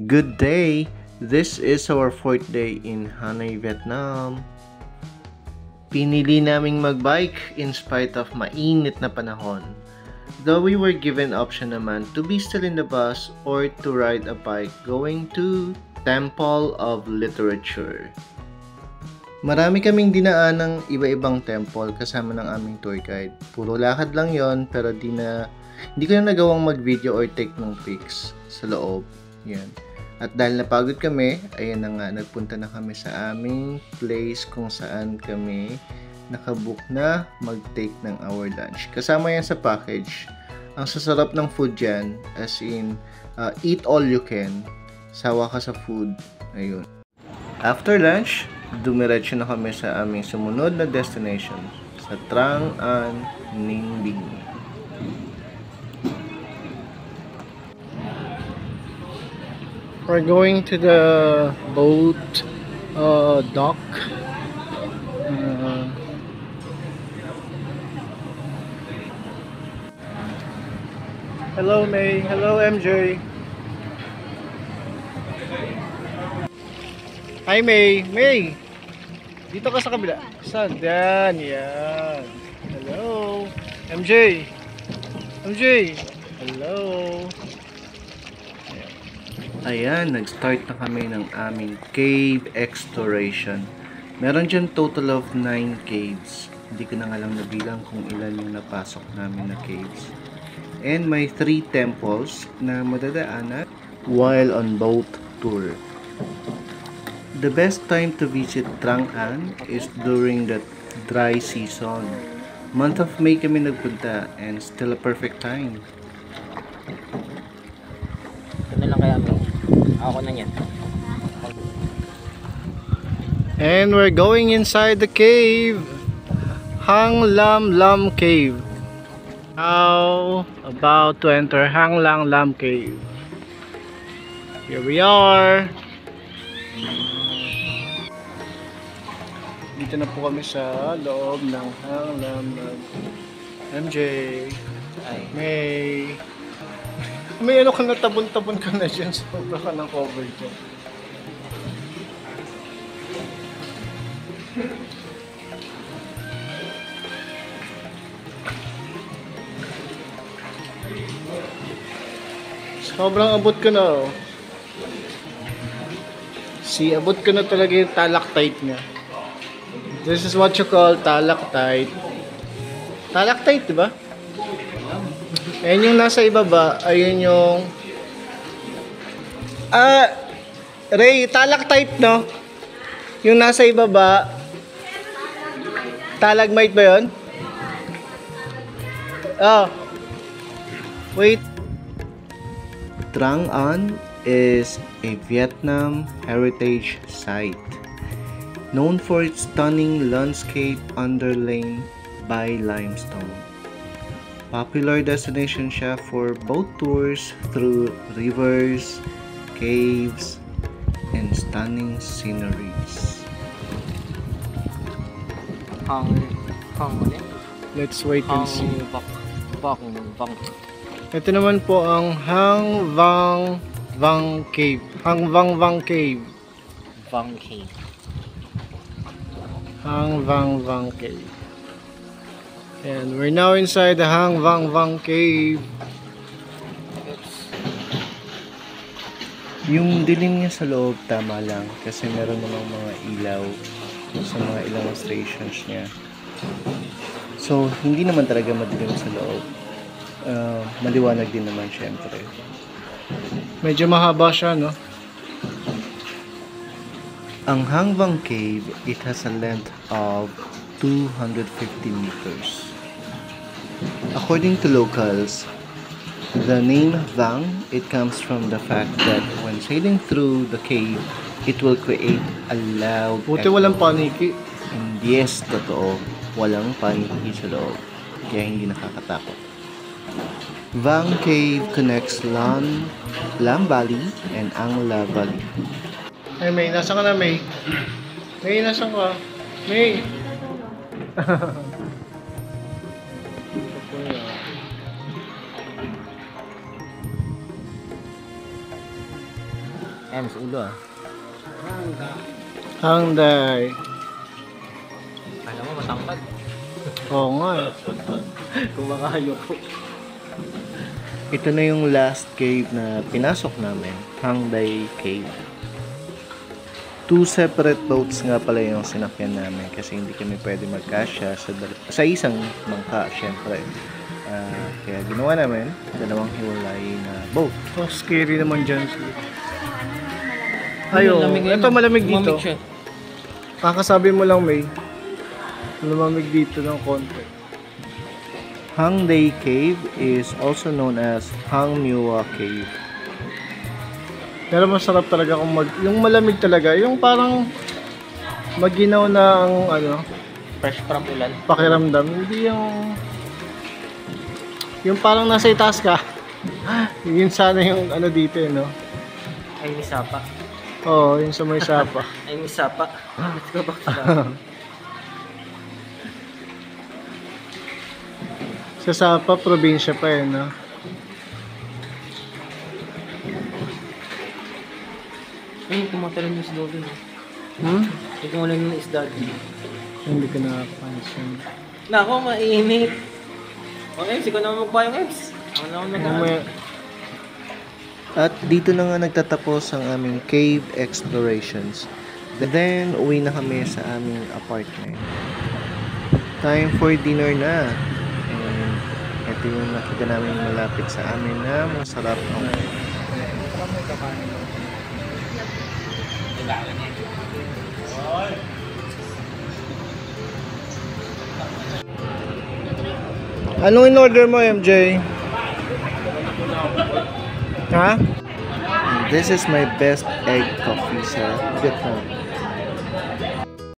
Good day! This is our fourth day in Hanoi, Vietnam. Pinili naming magbike in spite of mainit na panahon. Though we were given option naman to be still in the bus or to ride a bike going to Temple of Literature. Marami kaming dinaan ng iba-ibang temple kasama ng aming tour guide. Puro lakad lang yon pero hindi ko na nagawang mag-video or take ng pics sa loob. Yan. At dahil napagod kami, ayan na nga, nagpunta na kami sa aming place kung saan kami nakabook na mag-take ng our lunch. Kasama yan sa package. Ang sasarap ng food dyan, as in, eat all you can. Sawa ka sa food. Ayun. After lunch, dumiretso na kami sa aming sumunod na destination, sa Trang An Ninh Binh. We're going to the boat dock. Hello May, hello MJ. Hi May, May. Dito ka sa kabila. Saan? Yan, yan. Hello. MJ. MJ. Hello. Ayan, nag-start na kami ng aming cave exploration. Meron dyan total of 9 caves. Hindi ko na nga lang nabilang kung ilan yung napasok namin na caves. And may 3 temples na madadaanan while on boat tour. The best time to visit Trang An is during the dry season. Month of May kami nagpunta and still a perfect time. Ito na lang kaya May. Ako na yan. And we're going inside the cave. Hang Lam Lam Cave. How about to enter Hang Lam Lam Cave? Here we are. Dito na po kami sa loob ng Hang Lam Lam. MJ. Ay. May. May ano ka na, tabon-tabon ka na dyan. Sobra ka ng cover dyan. Sobrang abot ka na, oh. See, abot ka na talaga yung talactite niya. This is what you call talactite. Talactite, di ba? Ayan yung nasa ibaba, ayun yung Ray, talactite, no? Yung nasa ibaba, talagmite ba yun? Oh. Wait. Trang An is a Vietnam heritage site known for its stunning landscape underlain by limestone. Popular destination siya for boat tours through rivers, caves, and stunning sceneries. Let's wait and see. Ito naman po ang Hang Vang Vang Cave. Hang Vang Vang Cave. Vang Cave. Hang Vang Vang Cave. And we're now inside the Hang Vang Vang Cave. Yung dilim niya sa loob tama lang kasi meron namang mga ilaw sa mga ilang stations niya. So, hindi naman talaga madilim sa loob. Maliwanag din naman syempre. Medyo mahaba siya, no? Ang Hang Vang Cave, it has a length of 250 meters. According to locals, the name Vang, it comes from the fact that when sailing through the cave, it will create a loud Buti walang paniki. And yes, totoo, walang paniki sa loob, kaya hindi nakakatakot. Vang Cave connects Lam Valley and Ang La Valley. Ay, May, nasa ka na, May? May, nasa ka? May! Ems, ulo ah. Hangday. Alam mo, matangkad. Oo nga eh. Kumakayo ko. Ito na yung last cave na pinasok namin, Hangday Cave. 2 separate boats nga pala yung sinakyan namin kasi hindi kami pwede magkasya sa isang bangka, syempre. Kaya ginawa namin dalawang hiwalay na boat. Oh, scary naman dyan. Ayo, ito malamig dito. Siya. Kakasabi mo lang, May. Lumamig dito ng konti. Hangday Cave is also known as Hangmyua Cave. Pero masarap talaga kung yung malamig talaga, yung parang maginaw na ang Fresh from ulan. pakiramdam, hindi yung parang nasa itaas ka. Yun sana yung dito no. Ay, may sapa. Oo, yung sa may sapa. Ay, may sapa. Let's go back to that. Sa Sapa, probinsya pa no. Ay, tumatalon yung isda doon. Ay, tumatalon yung isda doon. Hindi ko nakapansin. Nako, mainit. O, Ems, ikaw naman magbayang, Ems. Ako naman Mamaya, At dito na nga nagtatapos ang aming cave explorations. Then, uwi na kami sa aming apartment. Time for dinner na. And ito yung nakita namin malapit sa amin na masarap ang anong in-order mo, MJ? Ha? This is my best egg coffee sa Vietnam.